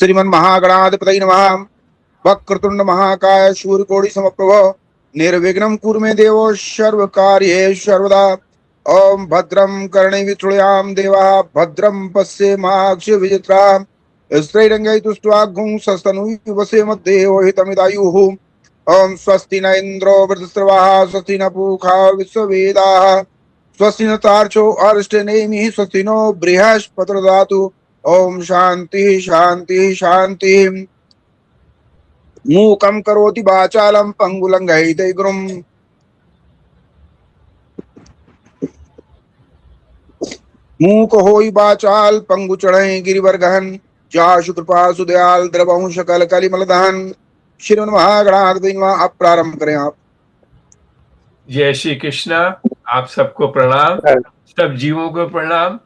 श्रीमन्महागणाधिपतये नमः। वक्रतुंड महाकाय सूर्यकोटि समप्रभ निर्विघ्नं कुरु मे देव सर्वकार्येषु सर्वदा। ओम भद्रं कर्णेभिः शृणुयाम देवाः भद्रं पश्येमाक्षभिर्यजत्राः स्त्रैरङ्गैः तुष्ट्वाग्गुं सस्तनूः वसेमदेवो हितमिदायुः। ओम स्वस्ति न इंद्रो वृद्धस्रवाः स्वस्ति न पूषा विश्ववेदाः स्वस्ति न तार्क्ष्यो अरिष्टनेमिः स्वस्ति नो बृहस्पतिर्दधातु। ओम शांति शांति शांति। मूकं करोति वाचालं पंगुलं लंघयते गिरिं मूक होई वाचाल पंगु चढ़े गिरिवर गहन जाशु कृपा सुदयाल द्रवहु सकल कलिमल दहन। श्रीमन महागणाधिपतये नमः। आप प्रारंभ करें आप। जय श्री कृष्णा। आप सबको प्रणाम, सब जीवों को प्रणाम।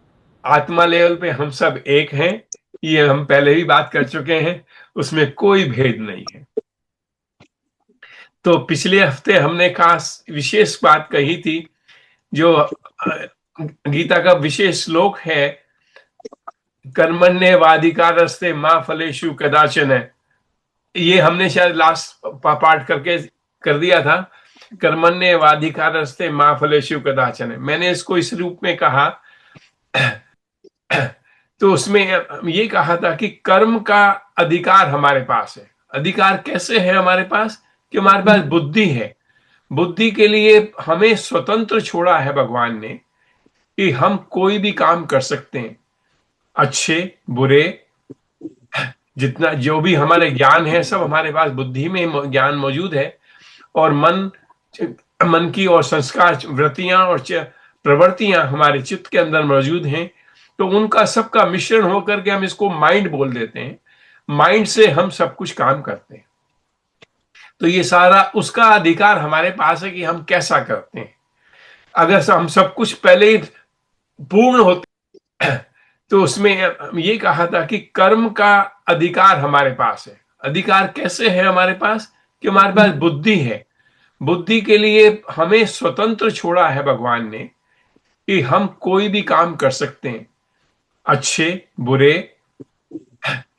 आत्मा लेवल पे हम सब एक हैं, ये हम पहले भी बात कर चुके हैं, उसमें कोई भेद नहीं है। तो पिछले हफ्ते हमने खास विशेष बात कही थी, जो गीता का विशेष श्लोक है, कर्मण्येवाधिकारस्ते मा फलेषु कदाचन। ये हमने शायद लास्ट पार्ट करके कर दिया था, कर्मण्येवाधिकारस्ते मा फलेषु कदाचन। मैंने इसको इस रूप में कहा तो उसमें ये कहा था कि कर्म का अधिकार हमारे पास है। अधिकार कैसे है हमारे पास? कि हमारे पास बुद्धि है। बुद्धि के लिए हमें स्वतंत्र छोड़ा है भगवान ने कि हम कोई भी काम कर सकते हैं, अच्छे बुरे, जितना जो भी हमारे ज्ञान है सब हमारे पास बुद्धि में ज्ञान मौजूद है। और मन की और संस्कार वृत्तियां और प्रवृत्तियां हमारे चित्त के अंदर मौजूद हैं। तो उनका सबका मिश्रण होकर के हम इसको माइंड बोल देते हैं। माइंड से हम सब कुछ काम करते हैं। तो ये सारा उसका अधिकार हमारे पास है कि हम कैसा करते हैं। अगर हम सब कुछ पहले ही पूर्ण होते तो उसमें ये कहा था कि कर्म का अधिकार हमारे पास है। अधिकार कैसे है हमारे पास? कि हमारे पास बुद्धि है। बुद्धि के लिए हमें स्वतंत्र छोड़ा है भगवान ने कि हम कोई भी काम कर सकते हैं, अच्छे बुरे,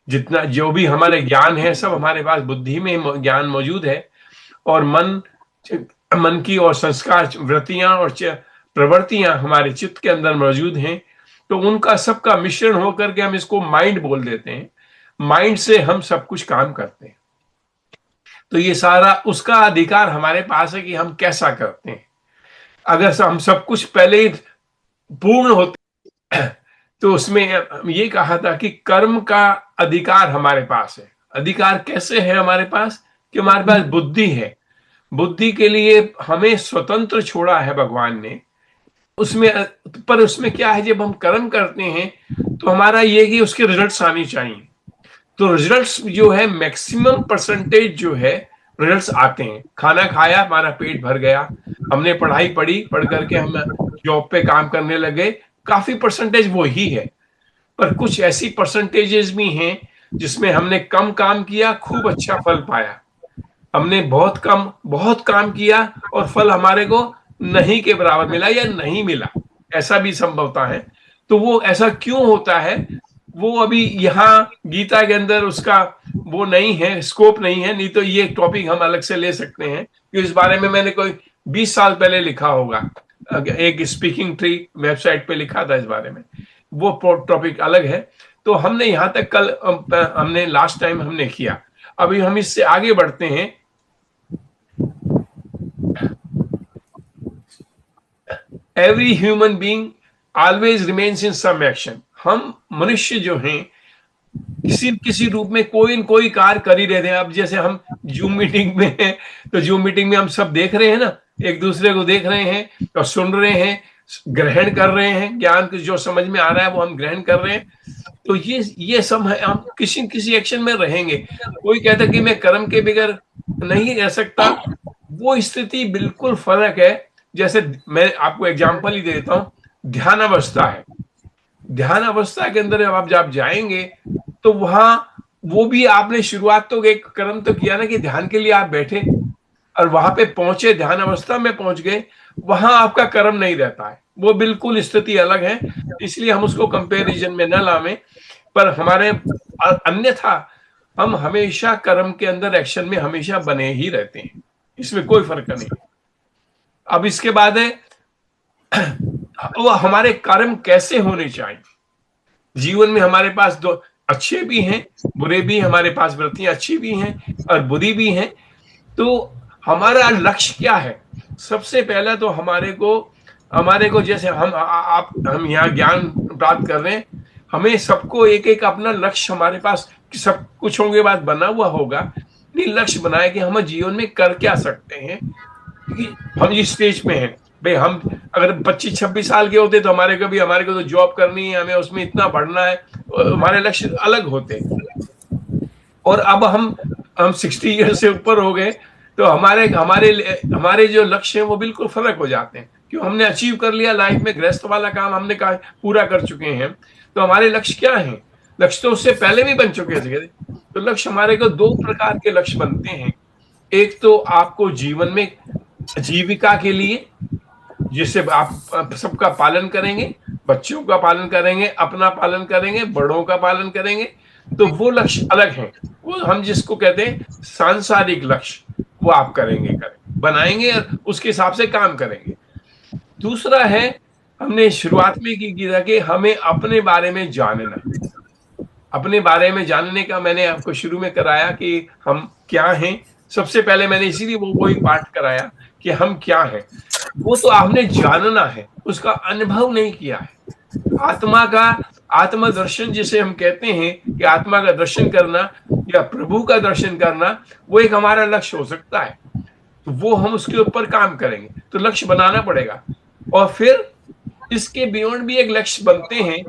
जितना जो भी हमारे ज्ञान है सब हमारे पास बुद्धि में ज्ञान मौजूद है। और मन की और संस्कार वृत्तियां और प्रवृत्तियां हमारे चित्त के अंदर मौजूद हैं। तो उनका सबका मिश्रण होकर के हम इसको माइंड बोल देते हैं। माइंड से हम सब कुछ काम करते हैं। तो ये सारा उसका अधिकार हमारे पास है कि हम कैसा करते हैं। अगर हम सब कुछ पहले ही पूर्ण होते तो उसमें ये कहा था कि कर्म का अधिकार हमारे पास है। अधिकार कैसे है हमारे पास? कि हमारे पास बुद्धि है। बुद्धि के लिए हमें स्वतंत्र छोड़ा है भगवान ने। उसमें क्या है, जब हम कर्म करते हैं तो हमारा ये कि उसके रिजल्ट्स आने चाहिए। तो रिजल्ट्स जो है मैक्सिमम परसेंटेज जो है रिजल्ट्स आते हैं। खाना खाया, हमारा पेट भर गया, हमने पढ़ाई पढ़ी, पढ़ करके हम जॉब पे काम करने लगे, काफी परसेंटेज वो ही है। पर कुछ ऐसी परसेंटेजेस भी हैं जिसमें हमने कम काम किया, खूब अच्छा फल पाया। हमने बहुत काम किया और फल हमारे को नहीं के बराबर मिला या नहीं मिला, ऐसा भी संभवता है। तो वो ऐसा क्यों होता है, वो अभी यहाँ गीता के अंदर उसका वो नहीं है, स्कोप नहीं है। नहीं तो ये टॉपिक हम अलग से ले सकते हैं, क्योंकि इस बारे में मैंने कोई 20 साल पहले लिखा होगा, एक स्पीकिंग ट्री वेबसाइट पे लिखा था इस बारे में। वो टॉपिक अलग है। तो हमने यहाँ तक कल हमने लास्ट टाइम हमने किया। अभी हम इससे आगे बढ़ते हैं। Every human being always remains in some action. हम मनुष्य जो हैं किसी रूप में कोई न कोई कार्य कर ही रहते हैं। अब जैसे हम जूम मीटिंग में हैं, तो जूम मीटिंग में हम सब देख रहे हैं ना, एक दूसरे को देख रहे हैं और सुन रहे हैं, ग्रहण कर रहे हैं। ज्ञान जो समझ में आ रहा है वो हम ग्रहण कर रहे हैं। तो ये सब है, हम किसी एक्शन में रहेंगे। कोई कहता कि मैं कर्म के बगैर नहीं रह सकता, वो स्थिति बिल्कुल फर्क है। जैसे मैं आपको एग्जांपल ही देता हूं, ध्यान अवस्था है। ध्यान अवस्था के अंदर जब आप जाएंगे तो वहां वो भी आपने शुरुआत तो एक कर्म तो किया ना कि ध्यान के लिए आप बैठे और वहां पे पहुंचे, ध्यान अवस्था में पहुंच गए, वहां आपका कर्म नहीं रहता है, वो बिल्कुल स्थिति अलग है। इसलिए हम उसको कंपैरिजन में न लावें। पर हमारे अन्यथा हम हमेशा कर्म के अंदर, एक्शन में हमेशा बने ही रहते हैं, इसमें कोई फर्क नहीं। अब इसके बाद है वो हमारे कर्म कैसे होने चाहिए। जीवन में हमारे पास दो अच्छे भी हैं, बुरे भी, हमारे पास वृत्तियां अच्छी भी हैं और बुरी भी हैं। तो हमारा लक्ष्य क्या है? सबसे पहला तो हमारे को जैसे हम यहाँ ज्ञान प्राप्त कर रहे हैं, हमें सबको एक एक अपना लक्ष्य हमारे पास सब कुछ होंगे बाद बना हुआ होगा, नहीं लक्ष्य बनाए कि हम जीवन में कर क्या सकते हैं। क्योंकि हम इस स्टेज में हैं भाई, हम अगर 25-26 साल के होते तो हमारे को तो जॉब करनी है, हमें उसमें इतना बढ़ना है, हमारे लक्ष्य अलग होते। और अब हम 60 ईयर से ऊपर हो गए तो हमारे हमारे हमारे जो लक्ष्य हैं वो बिल्कुल फर्क हो जाते हैं, क्यों हमने अचीव कर लिया लाइफ में, गृहस्थ वाला काम हमने पूरा कर चुके हैं। तो हमारे लक्ष्य क्या हैं? लक्ष्य तो उससे पहले भी बन चुके थे। तो लक्ष्य हमारे को दो प्रकार के लक्ष्य बनते हैं। एक तो आपको जीवन में जीविका के लिए, जिससे आप सबका पालन करेंगे, बच्चों का पालन करेंगे, अपना पालन करेंगे, बड़ों का पालन करेंगे, तो वो लक्ष्य अलग हैं। वो हम जिसको कहते हैं सांसारिक लक्ष्य, वो आप करेंगे बनाएंगे और उसके हिसाब से काम करेंगे। दूसरा है, हमने शुरुआत में की था कि हमें अपने बारे में जानना। अपने बारे में जानने का मैंने आपको शुरू में कराया कि हम क्या हैं। सबसे पहले मैंने इसीलिए वही पाठ कराया कि हम क्या हैं। वो तो आपने जानना है, उसका अनुभव नहीं किया है। आत्मा का आत्मदर्शन जिसे हम कहते हैं कि आत्मा का दर्शन करना या प्रभु का दर्शन करना, वो एक हमारा लक्ष्य हो सकता है। तो वो हम उसके ऊपर काम करेंगे, तो लक्ष्य बनाना पड़ेगा। और फिर इसके बियॉन्ड भी एक लक्ष्य बनते हैं,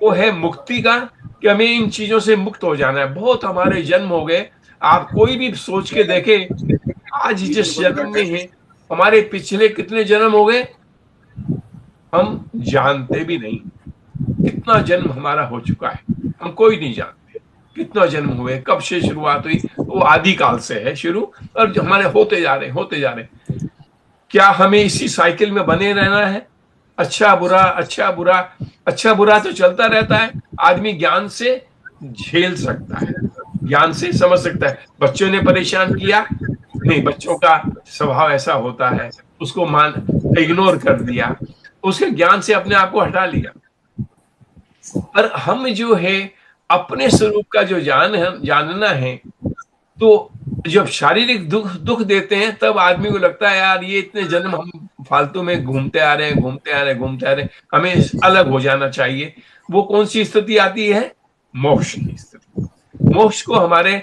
वो है मुक्ति का, कि हमें इन चीजों से मुक्त हो जाना है। बहुत हमारे जन्म हो गए, आप कोई भी सोच के देखें, आज जिस जन्म में है, हमारे पिछले कितने जन्म हो गए हम जानते भी नहीं। कितना जन्म हमारा हो चुका है हम कोई नहीं जानते। कितना जन्म हुए, कब से शुरुआत हुई, वो आदि काल से है शुरू, और जो हमारे होते जा रहे। क्या हमें इसी साइकिल में बने रहना है? अच्छा बुरा, अच्छा बुरा, अच्छा बुरा तो चलता रहता है। आदमी ज्ञान से झेल सकता है, ज्ञान से समझ सकता है। बच्चों ने परेशान किया, नहीं, बच्चों का स्वभाव ऐसा होता है, उसको इग्नोर कर दिया, उसके ज्ञान से अपने आप को हटा लिया। पर हम जो है अपने स्वरूप का जो जानना है, तो जब शारीरिक दुख देते हैं, तब आदमी को लगता है यार ये इतने जन्म हम फालतू में घूमते आ रहे हैं, हमें अलग हो जाना चाहिए। वो कौन सी स्थिति आती है? मोक्ष की स्थिति। मोक्ष को हमारे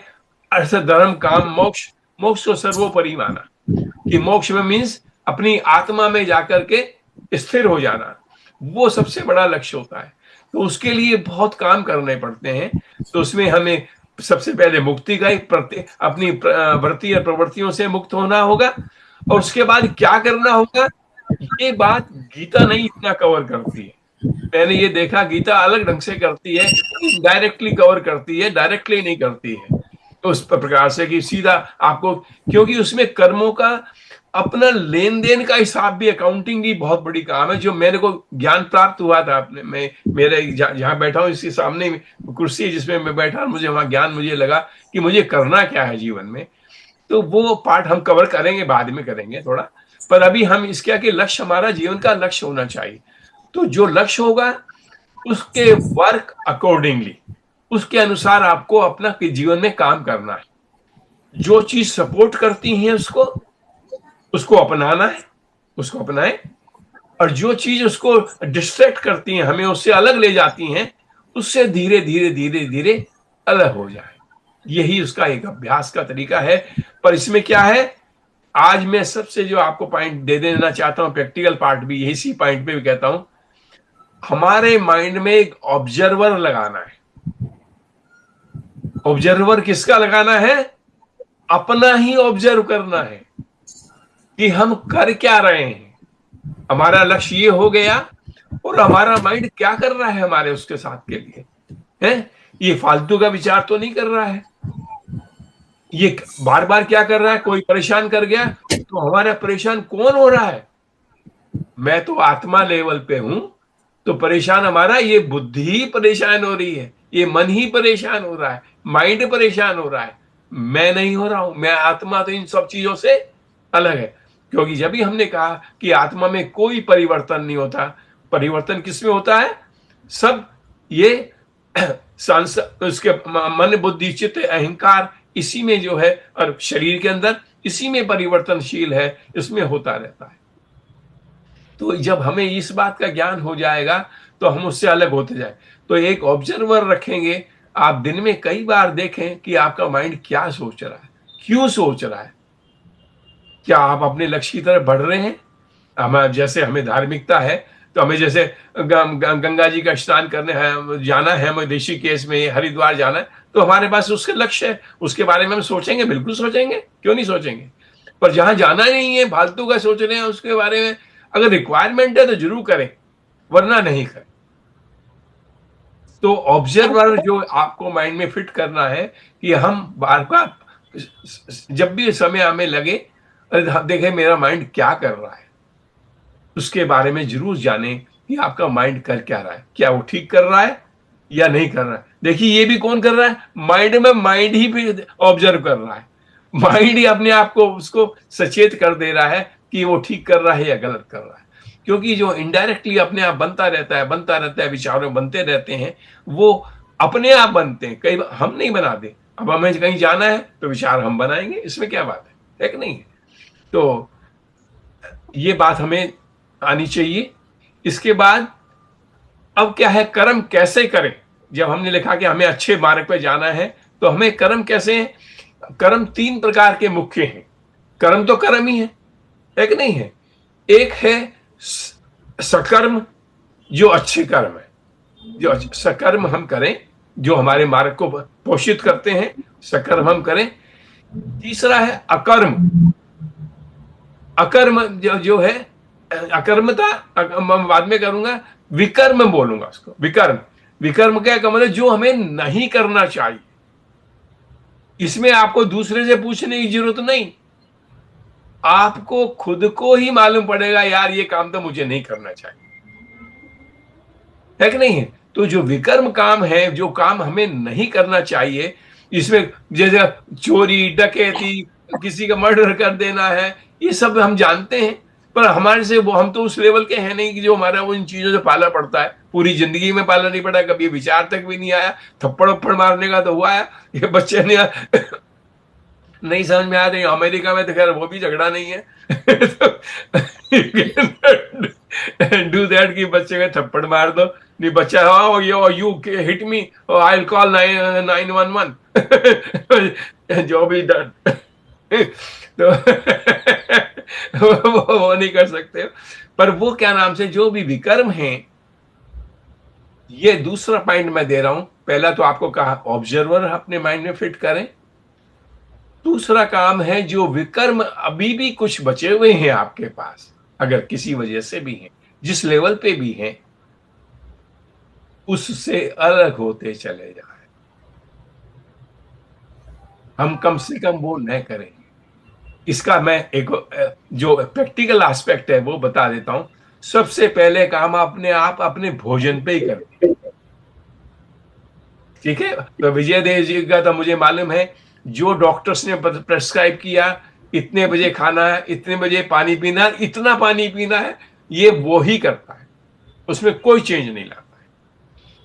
अर्थ, धर्म, काम, मोक्ष को सर्वोपरि माना कि मोक्ष में मीन्स अपनी आत्मा में जाकर के स्थिर हो जाना, वो सबसे बड़ा लक्ष्य होता है। तो उसके लिए बहुत काम करने पड़ते हैं। तो उसमें हमें सबसे पहले मुक्ति का अपनी वृत्ति और प्रवृत्तियों से मुक्त होना होगा। और उसके बाद क्या करना होगा, ये बात गीता नहीं इतना कवर करती है। मैंने ये देखा, गीता अलग ढंग से करती है, डायरेक्टली कवर करती है, डायरेक्टली नहीं करती है। तो उस प्रकार से कि सीधा आपको, क्योंकि उसमें कर्मों का अपना लेन देन का हिसाब भी, अकाउंटिंग भी बहुत बड़ी काम है। जो मेरे को ज्ञान प्राप्त हुआ था अपने, मैं मेरे जहां बैठा हूँ इसके सामने कुर्सी है जिसमें मैं बैठा, मुझे वहां ज्ञान मुझे लगा कि मुझे करना क्या है जीवन में। तो वो पार्ट हम कवर करेंगे, बाद में करेंगे थोड़ा। पर अभी हम इसके कि लक्ष्य, हमारा जीवन का लक्ष्य होना चाहिए। तो जो लक्ष्य होगा उसके वर्क अकॉर्डिंगली, उसके अनुसार आपको अपना जीवन में काम करना है। जो चीज सपोर्ट करती है उसको अपनाना है, उसको अपनाएं। और जो चीज उसको डिस्ट्रैक्ट करती हैं, हमें उससे अलग ले जाती हैं, उससे धीरे धीरे धीरे धीरे अलग हो जाए। यही उसका एक अभ्यास का तरीका है। पर इसमें क्या है, आज मैं सबसे जो आपको पॉइंट दे देना चाहता हूं, प्रैक्टिकल पार्ट भी इसी पॉइंट पे भी कहता हूं, हमारे माइंड में एक ऑब्जर्वर लगाना है। ऑब्जर्वर किसका लगाना है? अपना ही ऑब्जर्व करना है कि हम कर क्या रहे हैं। हमारा लक्ष्य ये हो गया और हमारा माइंड क्या कर रहा है हमारे उसके साथ के लिए, है ये फालतू का विचार तो नहीं कर रहा है, ये बार बार क्या कर रहा है, कोई परेशान कर गया तो हमारा परेशान कौन हो रहा है? मैं तो आत्मा लेवल पे हूं, तो परेशान हमारा ये बुद्धि ही परेशान हो रही है, ये मन ही परेशान हो रहा है, माइंड परेशान हो रहा है। मैं नहीं हो रहा हूं, मैं आत्मा तो इन सब चीजों से अलग है। क्योंकि जब भी हमने कहा कि आत्मा में कोई परिवर्तन नहीं होता, परिवर्तन किसमें होता है? सब ये उसके मन बुद्धि चित्त अहंकार, इसी में जो है, और शरीर के अंदर इसी में परिवर्तनशील है, इसमें होता रहता है। तो जब हमें इस बात का ज्ञान हो जाएगा तो हम उससे अलग होते जाए। तो एक ऑब्जर्वर रखेंगे, आप दिन में कई बार देखें कि आपका माइंड क्या सोच रहा है, क्यों सोच रहा है, क्या आप अपने लक्ष्य की तरफ बढ़ रहे हैं? जैसे हमें धार्मिकता है, तो हमें जैसे गंगा जी का स्नान करने है, जाना है, हमें ऋषिकेश में हरिद्वार जाना है, तो हमारे पास उसका लक्ष्य है, उसके बारे में हम सोचेंगे, बिल्कुल सोचेंगे, क्यों नहीं सोचेंगे। पर जहां जाना नहीं है, फालतू का सोच रहे हैं उसके बारे में, अगर रिक्वायरमेंट है तो जरूर करें, वरना नहीं करें। तो ऑब्जर्वर जो आपको माइंड में फिट करना है कि हम बार बार जब भी समय हमें लगे, अरे देखें मेरा माइंड क्या कर रहा है, उसके बारे में जरूर जाने कि आपका माइंड कर क्या रहा है, क्या वो ठीक कर रहा है या नहीं कर रहा है। देखिए ये भी कौन कर रहा है? माइंड में माइंड ही भी ऑब्जर्व कर रहा है, माइंड ही अपने आप को उसको सचेत कर दे रहा है कि वो ठीक कर रहा है या गलत कर रहा है। क्योंकि जो इनडायरेक्टली अपने आप बनता रहता है, विचारों बनते रहते हैं, वो अपने आप बनते हैं, कई बार हम नहीं बनाते। अब हमें कहीं जाना है तो विचार हम बनाएंगे, इसमें क्या बात है कि नहीं? तो ये बात हमें आनी चाहिए। इसके बाद अब क्या है, कर्म कैसे करें? जब हमने लिखा कि हमें अच्छे मार्ग पर जाना है, तो हमें कर्म कैसे हैं? कर्म 3 प्रकार के मुख्य हैं। कर्म तो कर्म ही है कि नहीं है? एक है सकर्म, जो अच्छे कर्म है, जो सकर्म हम करें, जो हमारे मार्ग को पोषित करते हैं, सकर्म हम करें। तीसरा है अकर्म। अकर्म जो है, अकर्मता मैं बाद में करूंगा, विकर्म बोलूंगा उसको, विकर्म। विकर्म क्या मतलब? जो हमें नहीं करना चाहिए। इसमें आपको दूसरे से पूछने की जरूरत नहीं, आपको खुद को ही मालूम पड़ेगा, यार ये काम तो मुझे नहीं करना चाहिए, है कि नहीं है? तो जो विकर्म काम है, जो काम हमें नहीं करना चाहिए, इसमें जैसे चोरी, डकैती, किसी का मर्डर कर देना है, ये सब हम जानते हैं, पर हमारे से वो, हम तो उस लेवल के हैं नहीं कि जो हमारा वो इन चीजों से पाला पड़ता है। पूरी जिंदगी में पाला नहीं पड़ा, कभी विचार तक भी नहीं आया। थप्पड़ उप्पड़ मारने का तो हुआ है, ये बच्चे ने नहीं समझ में आया। तो अमेरिका में तो खैर वो भी झगड़ा नहीं है। डू दैट कि बच्चे को थप्पड़ मार दो, नहीं बच्चा हो you hit me, I will call 911। जो भी डर तो वो नहीं कर सकते। पर वो क्या नाम से, जो भी विकर्म हैं, ये दूसरा पॉइंट मैं दे रहा हूं। पहला तो आपको कहा ऑब्जर्वर अपने माइंड में फिट करें। दूसरा काम है, जो विकर्म अभी भी कुछ बचे हुए हैं आपके पास, अगर किसी वजह से भी हैं, जिस लेवल पे भी हैं, उससे अलग होते चले जाएं। हम कम से कम वो न करें। इसका मैं एक जो प्रैक्टिकल एस्पेक्ट है वो बता देता हूं। सबसे पहले काम आप अपने भोजन पे ही करें, ठीक है? तो विजय देव जी का तो मुझे मालूम है, जो डॉक्टर्स ने प्रेस्क्राइब किया, इतने बजे खाना है, इतने बजे पानी पीना है, इतना पानी पीना है, ये वो ही करता है, उसमें कोई चेंज नहीं लाता है।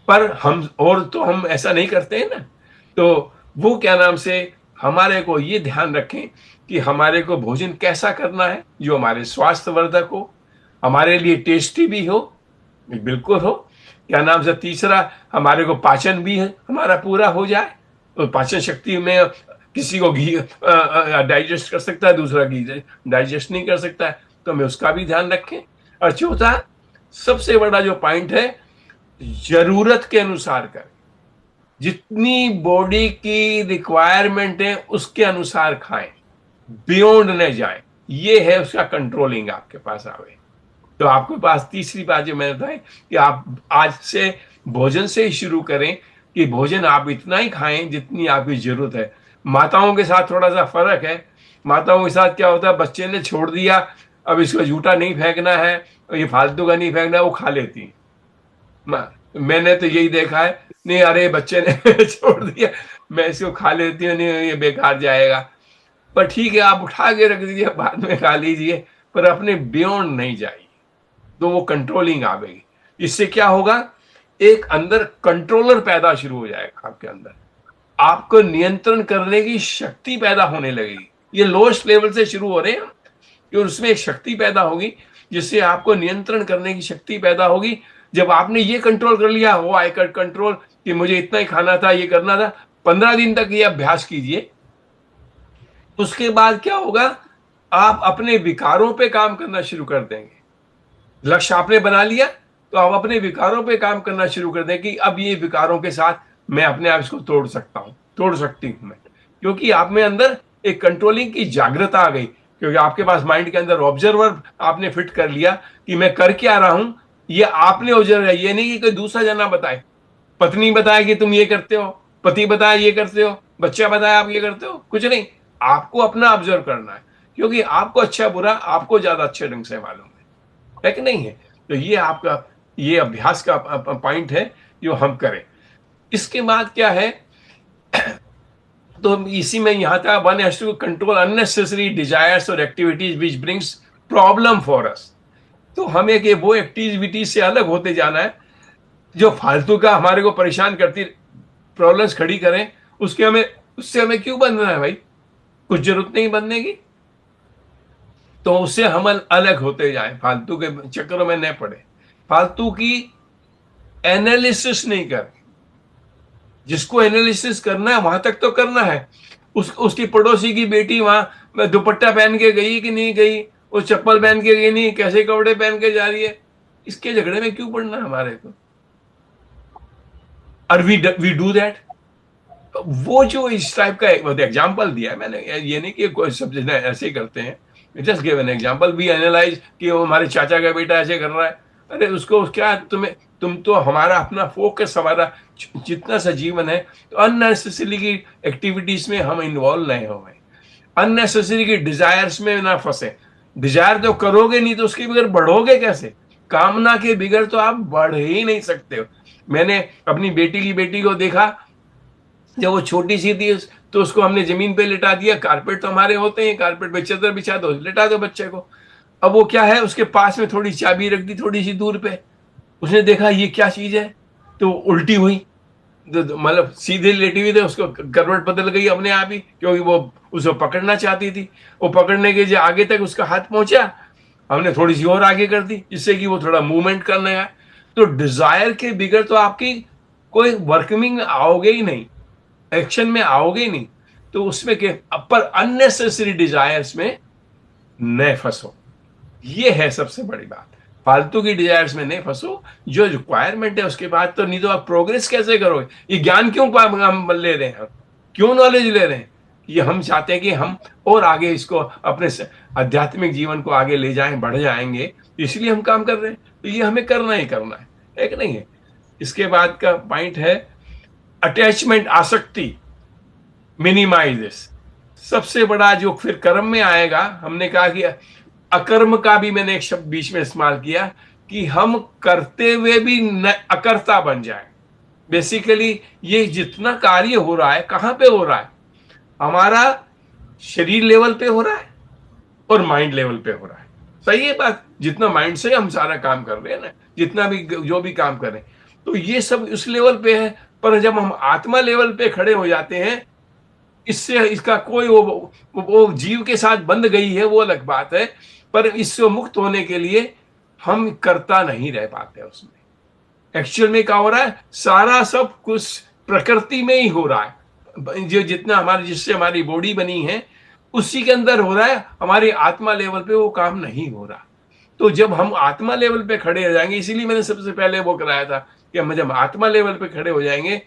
पर हम ऐसा नहीं करते हैं ना। तो वो क्या नाम से, हमारे को ये ध्यान रखें कि हमारे को भोजन कैसा करना है जो हमारे स्वास्थ्यवर्धक हो, हमारे लिए टेस्टी भी हो, बिल्कुल हो। क्या नाम से, तीसरा हमारे को पाचन भी है हमारा पूरा हो जाए। तो पाचन शक्ति में किसी को घी डाइजेस्ट कर सकता है, दूसरा घी डाइजेस्ट नहीं कर सकता है, तो हमें उसका भी ध्यान रखें। और चौथा सबसे बड़ा जो पॉइंट है, जरूरत के अनुसार करें। जितनी बॉडी की रिक्वायरमेंट है उसके अनुसार खाएं, बियॉन्ड न जाए। ये है उसका कंट्रोलिंग आपके पास आवे। तो आपके पास तीसरी बात जो मैंने बताई कि आप आज से भोजन से ही शुरू करें, कि भोजन आप इतना ही खाएं जितनी आपकी जरूरत है। माताओं के साथ थोड़ा सा फर्क है। माताओं के साथ क्या होता है, बच्चे ने छोड़ दिया, अब इसको झूठा नहीं फेंकना है, ये फालतू का नहीं फेंकना है, वो खा लेती है। मैंने तो यही देखा है, नहीं अरे बच्चे ने छोड़ दिया, मैं इसको खा लेती हूँ, नहीं ये बेकार जाएगा। पर ठीक है, आप उठा के रख दीजिए, बाद में खा लीजिए, पर अपने बियॉन्ड नहीं जाइए, तो वो कंट्रोलिंग आ गई। इससे क्या होगा, एक अंदर कंट्रोलर पैदा शुरू हो जाएगा आपके अंदर, आपको नियंत्रण करने की शक्ति पैदा होने लगेगी। ये लोएस्ट लेवल से शुरू हो रहे हैं कि उसमें एक शक्ति पैदा होगी जिससे आपको नियंत्रण करने की शक्ति पैदा होगी। जब आपने ये कंट्रोल कर लिया, वो आई कर कंट्रोल, कि मुझे इतना ही खाना था, ये करना था, 15 दिन तक ये अभ्यास कीजिए। उसके बाद क्या होगा, आप अपने विकारों पे काम करना शुरू कर देंगे। लक्ष्य आपने बना लिया तो आप अपने विकारों पे काम करना शुरू कर दें कि अब ये विकारों के साथ मैं अपने आप इसको तोड़ सकता हूं, तोड़ सकती हूं मैं, क्योंकि आप में अंदर एक कंट्रोलिंग की जागृता आ गई, क्योंकि आपके पास माइंड के अंदर ऑब्जर्वर आपने फिट कर लिया कि मैं कर क्या रहा हूं, ये आपने ऑब्जर्व, ये नहीं कि कोई दूसरा जना बताए। पत्नी बताए कि तुम ये करते हो, पति बताया ये करते हो, बच्चा बताया आप ये करते हो, कुछ नहीं, आपको अपना ऑब्जर्व करना है, क्योंकि आपको अच्छा बुरा आपको ज्यादा अच्छे ढंग से मालूम है कि नहीं है। तो ये आपका ये अभ्यास का पॉइंट है जो हम करें। इसके बाद क्या है, तो इसी में यहां था, one has to control unnecessary desires और activities which brings problem for us. तो हमें वो एक्टिविटीज से अलग होते जाना है जो फालतू का हमारे को परेशान करती, प्रॉब्लम्स खड़ी करें, उससे हमें क्यों बनना है भाई, कुछ जरूरत नहीं बनने की। तो उससे हम अलग होते जाएं, फालतू के चक्करों में न पड़े, फालतू की एनालिसिस नहीं कर। जिसको एनालिसिस करना है वहां तक तो करना है। उसकी पड़ोसी की बेटी वहां दुपट्टा पहन के गई कि नहीं गई, वो चप्पल पहन के गई नहीं, कैसे कपड़े पहन के जा रही है, इसके झगड़े में क्यों पड़ना है हमारे को। और वी डू दैट। वो जो इस टाइप का एग्जाम्पल दिया है मैंने, ये नहीं कि कोई सब जने ऐसे ही करते हैं, just give an example. We analyse कि वो हमारे चाचा का बेटा ऐसे कर रहा है, अरे उसको क्या, तुम तो हमारा अपना फोकस, हमारा जितना सा जीवन है, तो अननेसेसरी की एक्टिविटीज में हम इन्वॉल्व नहीं हो, अननेसेसरी की डिजायर्स में ना फंसे। डिजायर तो करोगे नहीं तो उसके बगैर बढ़ोगे कैसे, कामना के बगैर तो आप बढ़ ही नहीं सकते हो। मैंने अपनी बेटी को देखा, जब वो छोटी सी थी तो उसको हमने जमीन पे लिटा दिया, कारपेट तो हमारे होते हैं, कारपेट पे चादर बिछा दो, लिटा दो बच्चे को। अब वो क्या है, उसके पास में थोड़ी चाबी रख दी थोड़ी सी दूर पे, उसने देखा ये क्या चीज है, तो उल्टी हुई, मतलब सीधे लेटी हुई थी, उसको करवट बदल गई अपने आप ही, क्योंकि वो उसको पकड़ना चाहती थी। वो पकड़ने के जो आगे तक उसका हाथ पहुंचा, हमने थोड़ी सी और आगे कर दी जिससे कि वो थोड़ा मूवमेंट करने आए। तो डिजायर के बिगड़ तो आपकी कोई वर्किंग में आओगे ही नहीं, एक्शन में आओगे ही नहीं। तो उसमें के पर अननेसेसरी डिजायर्स में न फंसो, ये है सबसे बड़ी बात। फालतू की डिजायर्स में नहीं फंसो, जो रिक्वायरमेंट है उसके बाद, तो नहीं तो आप प्रोग्रेस कैसे करोगे। ये ज्ञान क्यों हम ले रहे हैं, क्यों नॉलेज ले रहे हैं, ये हम चाहते हैं कि हम और आगे इसको अपने आध्यात्मिक जीवन को आगे ले जाएं, बढ़ जाएंगे, इसलिए हम काम कर रहे हैं। तो ये हमें करना ही करना है कि नहीं है। इसके बाद का पॉइंट है अटैचमेंट, आसक्ति, मिनिमाइज दिस। सबसे बड़ा जो फिर कर्म में आएगा, हमने कहा कि अकर्म का भी मैंने एक शब्द बीच में इस्तेमाल किया कि हम करते हुए भी अकर्ता बन जाए। बेसिकली ये जितना कार्य हो रहा है कहां पे हो रहा है, हमारा शरीर लेवल पे हो रहा है और माइंड लेवल पे हो रहा है। सही है बात, जितना माइंड से हम सारा काम कर रहे हैं ना, जितना भी जो भी काम कर रहे हैं, तो ये सब उस लेवल पे है। पर जब हम आत्मा लेवल पे खड़े हो जाते हैं, इससे इसका कोई वो जीव के साथ बंध गई है वो अलग बात है, पर इससे मुक्त होने के लिए हम करता नहीं रह पाते उसमें। एक्चुअल में क्या हो रहा है, सारा सब कुछ प्रकृति में ही हो रहा है, जो जितना हमारे जिससे हमारी बॉडी बनी है उसी के अंदर हो रहा है, हमारी आत्मा लेवल पे वो काम नहीं हो रहा। तो जब हम आत्मा लेवल पे खड़े हो जाएंगे, इसीलिए मैंने सबसे पहले वो कराया था कि हम जब आत्मा लेवल पे खड़े हो जाएंगे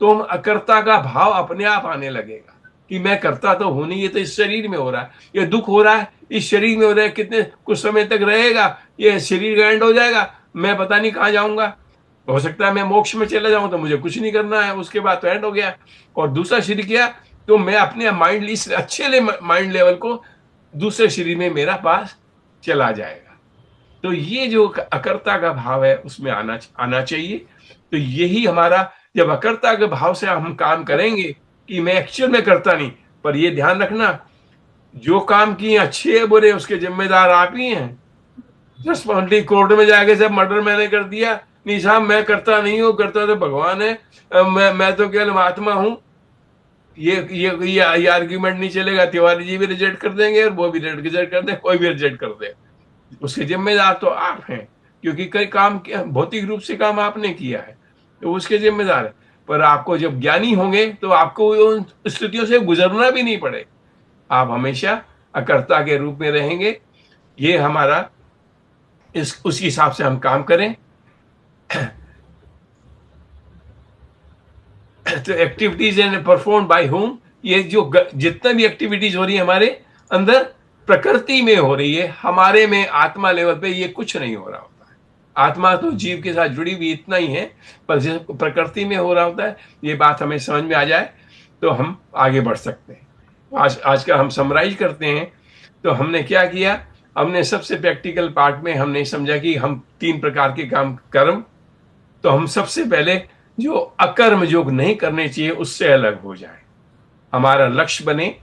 तो हम अकर्ता का भाव अपने आप आने लगेगा कि मैं करता तो हूं नहीं, ये तो इस शरीर में हो रहा है, ये दुख हो रहा है इस शरीर में हो रहा है, कितने कुछ समय तक रहेगा, ये शरीर एंड हो जाएगा, मैं पता नहीं कहां जाऊंगा, हो सकता है मैं मोक्ष में चला जाऊं तो मुझे कुछ नहीं करना है, उसके बाद तो एंड हो गया। और दूसरा शरीर किया तो मैं अपने माइंड, इस अच्छे माइंड लेवल को दूसरे शरीर में मेरा पास चला जाएगा। तो ये जो अकर्ता का भाव है उसमें आना चाहिए। तो यही हमारा, जब अकर्ता के भाव से हम काम करेंगे कि मैं एक्चुअल में करता नहीं, पर ये ध्यान रखना, जो काम किए अच्छे है बुरे उसके जिम्मेदार आप ही हैं। रिस्पॉन्सिबिलिटी कोर्ट में जाके सब मर्डर मैंने कर दिया, नहीं साहब मैं करता नहीं हूँ, करता तो भगवान है, मैं तो केवल आत्मा हूं, ये आर्ग्यूमेंट नहीं चलेगा। तिवारी जी भी रिजेक्ट कर देंगे और वो भी रिजेक्ट कर दे, कोई भी रिजेक्ट कर दे, उसके जिम्मेदार तो आप हैं, क्योंकि कई काम भौतिक रूप से काम आपने किया है, तो उसके जिम्मेदार है। पर आपको जब ज्ञानी होंगे तो आपको उन स्थितियों से गुजरना भी नहीं पड़े, आप हमेशा अकर्ता के रूप में रहेंगे। ये हमारा उस हिसाब से हम काम करें। तो activities and perform by home, ये जो जितना भी एक्टिविटीज हो रही है हमारे अंदर प्रकृति में हो रही है, हमारे में आत्मा लेवल पे ये कुछ नहीं हो रहा होता है। आत्मा तो जीव के साथ जुड़ी हुई इतना ही है, पर जैसे प्रकृति में हो रहा होता है, ये बात हमें समझ में आ जाए तो हम आगे बढ़ सकते हैं। आज का हम समराइज करते हैं। तो हमने क्या किया, हमने सबसे प्रैक्टिकल पार्ट में हमने समझा कि हम 3 प्रकार के काम, कर्म, तो हम सबसे पहले जो अकर्म योग नहीं करने चाहिए उससे अलग हो जाए, हमारा लक्ष्य बने,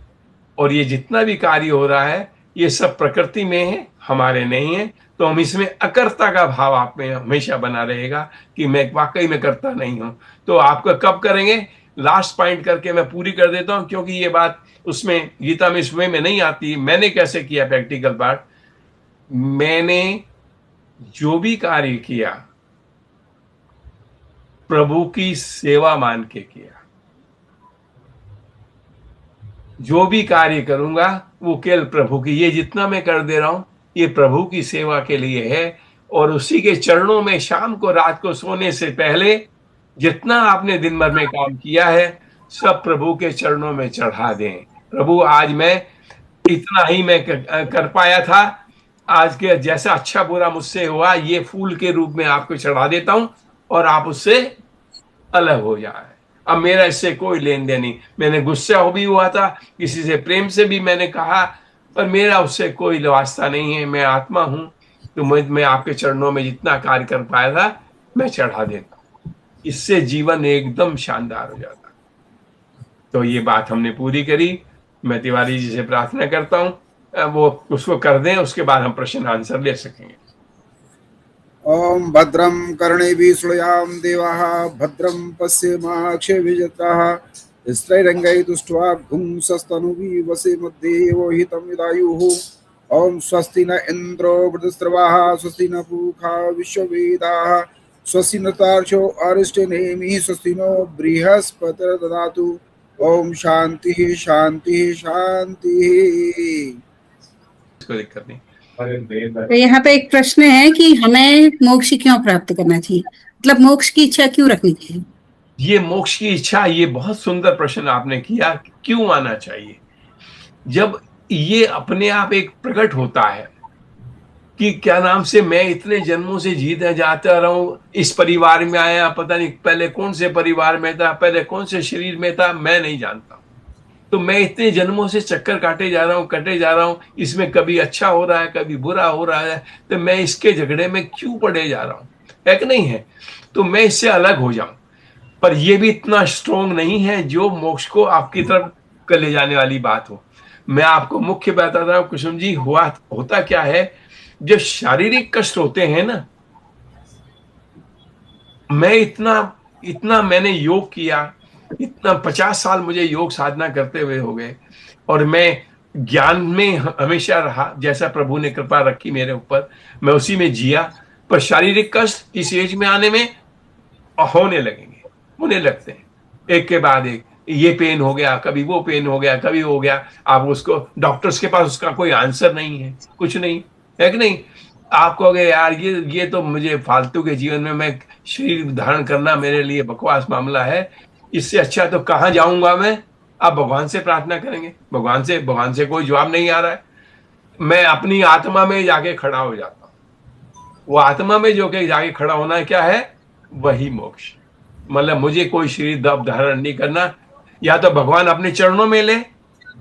और ये जितना भी कार्य हो रहा है ये सब प्रकृति में है, हमारे नहीं है। तो हम इसमें अकर्ता का भाव आप में हमेशा बना रहेगा कि मैं वाकई में करता नहीं हूं। तो आपका कब करेंगे, लास्ट पॉइंट करके मैं पूरी कर देता हूं, क्योंकि ये बात उसमें गीता में इस वे में नहीं आती। मैंने कैसे किया प्रैक्टिकल पार्ट, मैंने जो भी कार्य किया प्रभु की सेवा मान के किया। जो भी कार्य करूंगा वो केवल प्रभु की, ये जितना मैं कर दे रहा हूं ये प्रभु की सेवा के लिए है। और उसी के चरणों में शाम को, रात को सोने से पहले जितना आपने दिन भर में काम किया है सब प्रभु के चरणों में चढ़ा दें। प्रभु आज मैं इतना ही मैं कर पाया था, आज के जैसा अच्छा बुरा मुझसे हुआ ये फूल के रूप में आपको चढ़ा देता हूं, और आप उससे अलग हो जाए। अब मेरा इससे कोई लेन देन नहीं। मैंने गुस्सा भी हुआ था, किसी से प्रेम से भी मैंने कहा, पर मेरा उससे कोई वास्ता नहीं है, मैं आत्मा हूं। तो मैं आपके चरणों में जितना कार्य कर पाया था मैं चढ़ा देता हूं। इससे जीवन एकदम शानदार हो जाता। तो ये बात हमने पूरी करी। मैं तिवारी जी से प्रार्थना करता हूं वो उसको कर दें, उसके बाद हम प्रश्न आंसर ले सकेंगे। ओम भद्रम कर्णेभिः श्रुयाम देवाः भद्रम पश्येमाक्षभिर्यजत्राः स्त्रैरङ्गैस्तुष्ट्वा वसेमदेवो हितं विदायुः। ओम स्वस्ति न इंद्रो वृद्धस्रवाः स्वस्ति न पूषा विश्ववेदाः स्वस्ति न तार्क्ष्यो अरिष्टनेमिः स्वस्ति नो बृहस्पतिर्दधातु। ओम शांति शांति शांति। कोई दिक्कत नहीं। तो यहाँ पे एक प्रश्न है कि हमें मोक्ष क्यों प्राप्त करना चाहिए, मतलब मोक्ष की इच्छा क्यों रखनी चाहिए? ये मोक्ष की इच्छा, ये बहुत सुंदर प्रश्न आपने किया, क्यों आना चाहिए। जब ये अपने आप एक प्रकट होता है कि क्या नाम से मैं इतने जन्मों से जीता जाता रहा हूं, इस परिवार में आया, पता नहीं पहले कौन से परिवार में था, पहले कौन से शरीर में था, मैं नहीं जानता। तो मैं इतने जन्मों से चक्कर काटे जा रहा हूं, इसमें कभी अच्छा हो रहा है कभी बुरा हो रहा है, तो मैं इसके झगड़े में क्यों पड़े जा रहा हूं, है कि नहीं है। तो मैं इससे अलग हो जाऊं। पर यह भी इतना स्ट्रोंग नहीं है जो मोक्ष को आपकी तरफ कर ले जाने वाली बात हो। मैं आपको मुख्य बता रहा हूं कुसुम जी, होता क्या है, जो शारीरिक कष्ट होते हैं ना, मैं इतना मैंने योग किया, इतना 50 साल मुझे योग साधना करते हुए हो गए, और मैं ज्ञान में हमेशा रहा, जैसा प्रभु ने कृपा रखी मेरे ऊपर, मैं उसी में जिया। पर शारीरिक कष्ट इस एज में आने में होने लगते हैं, एक के बाद एक। ये पेन हो गया, कभी वो पेन हो गया, कभी हो गया। आप उसको डॉक्टर्स के पास उसका कोई आंसर नहीं है, कुछ नहीं है कि नहीं। आप कहोगे यार ये तो मुझे फालतू के जीवन में मैं शरीर धारण करना मेरे लिए बकवास मामला है, इससे अच्छा तो कहाँ जाऊंगा मैं। आप भगवान से प्रार्थना करेंगे, भगवान से कोई जवाब नहीं आ रहा है। मैं अपनी आत्मा में जाके खड़ा हो जाता हूँ। वो आत्मा में जो के जाके खड़ा होना क्या है, वही मोक्ष। मतलब मुझे कोई शरीर धारण नहीं करना, या तो भगवान अपने चरणों में ले,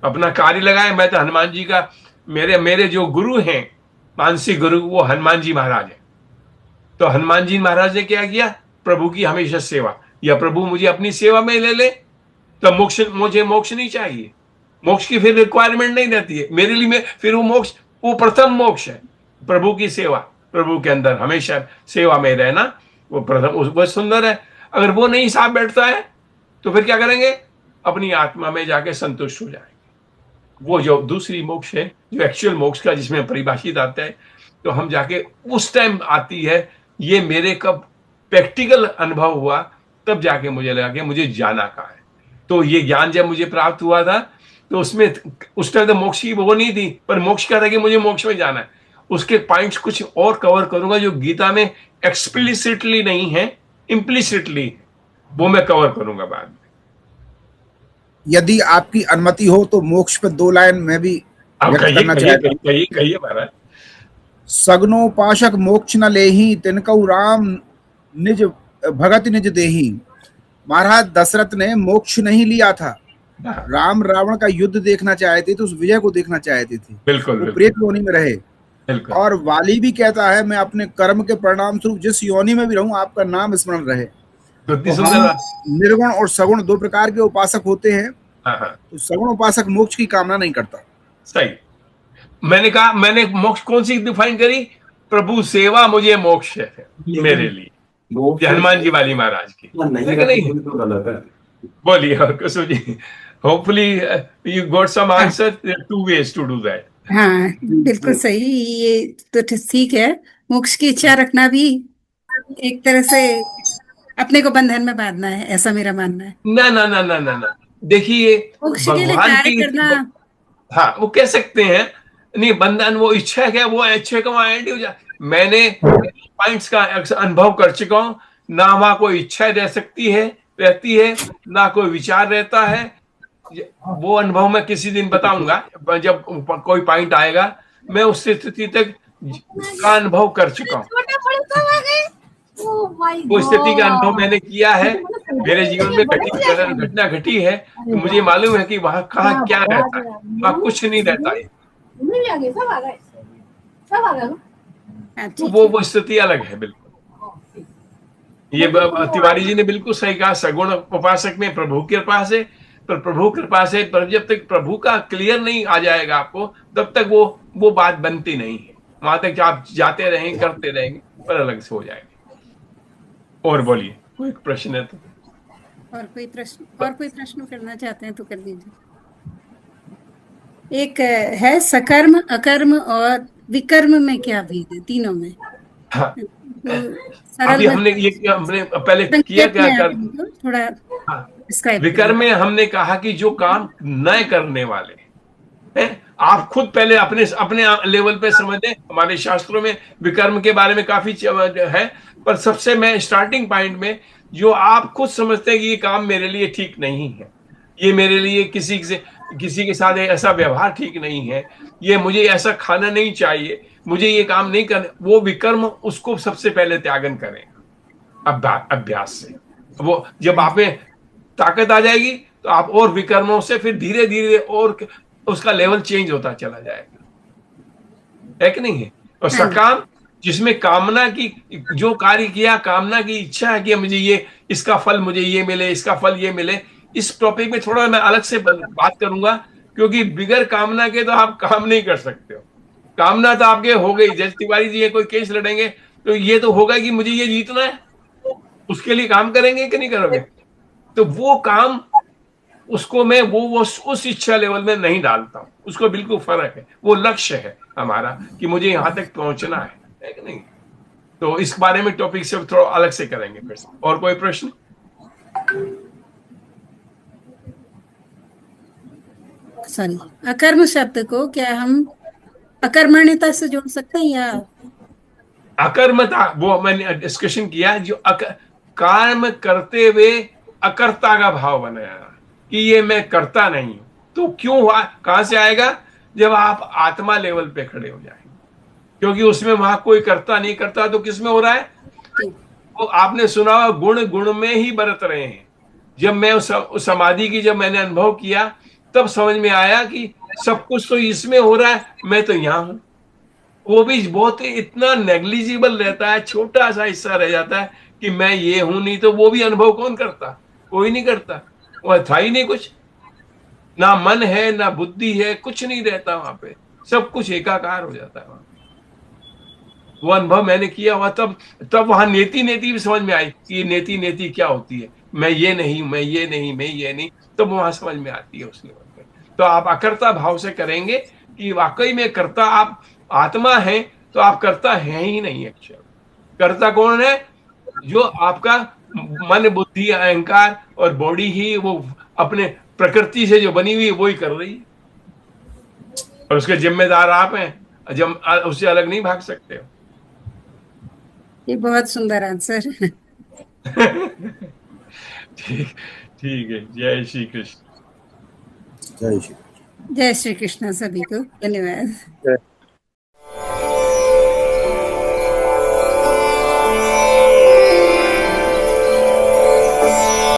अपना कार्य लगाए। मैं तो हनुमान जी का, मेरे जो गुरु हैं मानसिक गुरु वो हनुमान जी महाराज है। तो हनुमान जी महाराज ने क्या किया, प्रभु की हमेशा सेवा, या प्रभु मुझे अपनी सेवा में ले ले, तो मोक्ष, मुझे मोक्ष नहीं चाहिए, मोक्ष की फिर रिक्वायरमेंट नहीं रहती है मेरे लिए। फिर वो मोक्ष, वो प्रथम मोक्ष है, प्रभु की सेवा, प्रभु के अंदर हमेशा सेवा में रहना, वो प्रथम, वो सुंदर है। अगर वो नहीं साथ बैठता है तो फिर क्या करेंगे, अपनी आत्मा में जाके संतुष्ट हो जाएंगे। वो जो दूसरी मोक्ष है, जो एक्चुअल मोक्ष का जिसमें परिभाषित आता है, तो हम जाके उस टाइम आती है। ये मेरे कब प्रैक्टिकल अनुभव हुआ, तब जाके मुझे लगा कि मुझे जाना कहाँ है। तो ये ज्ञान जब मुझे प्राप्त हुआ था, तो उसमें उस टाइम तो मोक्ष की वो नहीं थी, पर मोक्ष क्या था कि मुझे मोक्ष में जाना है। उसके पॉइंट्स कुछ और कवर करूंगा जो गीता में एक्सप्लिसिटली नहीं है, इम्प्लिसिटली, वो मैं कवर करूंगा बाद में। यदि आपकी अनुमति हो तो मोक्ष पे 2 लाइन मैं भी व्यक्त करना चाहता हूं। कहिए महाराज। सगनोपासक मोक्ष न लेही, तिनकऊ राम निज भगत निज देही। महाराज दशरथ ने मोक्ष नहीं लिया था, राम रावण का युद्ध देखना चाहते थे, उस विजय को देखना चाहते थे, बिल्कुल, वो प्रेत योनि में रहे। बिल्कुल। और वाली भी कहता है मैं अपने कर्म के परिणाम स्वरूप जिस योनि में भी रहूं आपका नाम स्मरण रहे। तो निर्गुण और सगुण 2 प्रकार के उपासक होते हैं। तो सगुण उपासक मोक्ष की कामना नहीं करता। सही। मैंने कहा, मैंने मोक्ष कौन सी डिफाइन करी, प्रभु सेवा मुझे मोक्ष है मेरे लिए, हनुमान जी वाली महाराज की। नहीं बोलिए Kusum ji, hopefully you got some answer, 2 ways to do that. हाँ बिल्कुल सही, ये तो ठीक है। मोक्ष की इच्छा रखना भी एक तरह से अपने को बंधन में बांधना है, ऐसा मेरा मानना है। ना ना ना ना ना ना, देखिए मोक्ष के लिए भगवान कार्य की, करना, हाँ वो कह सकते हैं, नहीं बंधन, वो इच्छा क्या, वो इच्छा का वहां एंड हो जाए। मैंने पॉइंट्स का अनुभव कर चुका हूं, ना वहां कोई इच्छा रह सकती है, रहती है, ना कोई विचार रहता है। वो अनुभव मैं किसी दिन बताऊंगा, जब कोई पॉइंट आएगा। मैं उस स्थिति तक का अनुभव कर चुका हूं, वो स्थिति का अनुभव मैंने किया है, मेरे जीवन में घटना घटी है। तो मुझे मालूम है कि वहां कहाँ क्या रहता है, वहां कुछ नहीं रहता है। तो वो स्थिति अलग है बिल्कुल। ये तिवारी जी ने बिल्कुल सही कहा, सगुण उपासक में प्रभु की कृपा से, पर प्रभु कृपा से, पर जब तक प्रभु का क्लियर नहीं आ जाएगा आपको, तब तक वो बात बनती नहीं है। वहां तक आप जाते रहेंगे, करते रहेंगे, पर अलग से हो जाएंगे। और बोलिए, कोई प्रश्न है तो? और कोई प्रश्न करना चाहते हैं तो कर दीजिए। एक है सकर्म, अकर्म और विकर्म में क्या भेद है तीनों में? हाँ, सरल हमने पहले किया क्या कर, थोड़ा विकर्म में हमने कहा कि जो काम न करने वाले हैं, आप खुद पहले अपने लेवल पे समझें। हमारे शास्त्रों में विकर्म के बारे में काफी है, पर सबसे मैं स्टार्टिंग पॉइंट में, जो आप खुद समझते हैं कि ये काम मेरे लिए ठीक नहीं है, ये मेरे लिए किसी के साथ ऐसा व्यवहार ठीक नहीं है, ये मुझे ऐसा खाना नहीं चाहिए, मुझे ये काम नहीं करना, वो विकर्म, उसको सबसे पहले त्यागन करें अभ्यास से। वो जब आप में ताकत आ जाएगी तो आप और विकर्मों से फिर धीरे धीरे और उसका लेवल चेंज होता चला जाएगा, है कि नहीं है? और सकाम, जिसमें कामना की, जो कार्य किया कामना की इच्छा है कि मुझे ये, इसका फल मुझे ये मिले, इसका फल ये मिले। इस टॉपिक में थोड़ा मैं अलग से बात करूंगा, क्योंकि बिगर कामना के तो आप काम नहीं कर सकते हो। कामना तो आपके हो गई, जैसे तिवारी जी कोई केस लड़ेंगे तो ये तो होगा कि मुझे ये जीतना है, उसके लिए काम करेंगे कि नहीं करोगे? तो वो काम, उसको मैं वो उस इच्छा लेवल में नहीं डालता हूं, उसको बिल्कुल फर्क है। वो लक्ष्य है हमारा कि मुझे यहां तक पहुंचना है कि नहीं? तो इस बारे में टॉपिक से थोड़ा अलग से करेंगे फिर से। और कोई प्रश्न? सॉरी, अकर्म शब्द को क्या हम अकर्मण्यता से जोड़ सकते हैं या अकर्मता? वो मैंने डिस्कशन किया, जो कर्म करते हुए अकर्ता का भाव बनाया कि ये मैं करता नहीं, तो क्यों हुआ, कहां से आएगा? जब आप आत्मा लेवल पे खड़े हो जाएंगे, क्योंकि उसमें वहां कोई करता नहीं करता, तो किसमें हो रहा है? वो आपने सुना हुआ, गुण गुण में ही बरत रहे हैं। जब मैं उस समाधि की जब मैंने अनुभव किया, तब समझ में आया कि सब कुछ तो इसमें हो रहा है, मैं तो यहां हूं। वो भी बहुत इतना नेग्लिजिबल रहता है, छोटा सा हिस्सा रह जाता है कि मैं ये हूं, नहीं तो वो भी अनुभव कौन करता? कोई नहीं करता। वो था ही नहीं कुछ, ना मन है ना बुद्धि है, कुछ नहीं रहता वहां पे, सब कुछ एकाकार हो जाता है वहां। वो अनुभव मैंने किया हुआ, तब तब वहां नेति नेति भी समझ में आई कि ये नेति नेति क्या होती है, मैं ये नहीं, मैं ये नहीं, मैं ये नहीं, तब वहां समझ में आती है उस लेवल पे। तो आप अकर्ता भाव से करेंगे कि वाकई में कर्ता आप आत्मा है, तो आप कर्ता है ही नहीं एक्चुअल। कर्ता कौन है? जो आपका मन बुद्धि अहंकार और बॉडी ही वो अपने प्रकृति से जो बनी हुई है वो ही कर रही है, और उसके जिम्मेदार आप हैं, जब उससे अलग नहीं भाग सकते हो। ये बहुत सुंदर आंसर। ठीक, ठीक है। जय श्री कृष्ण। जय श्री जय श्री कृष्ण सभी को, धन्यवाद। कृष्ण।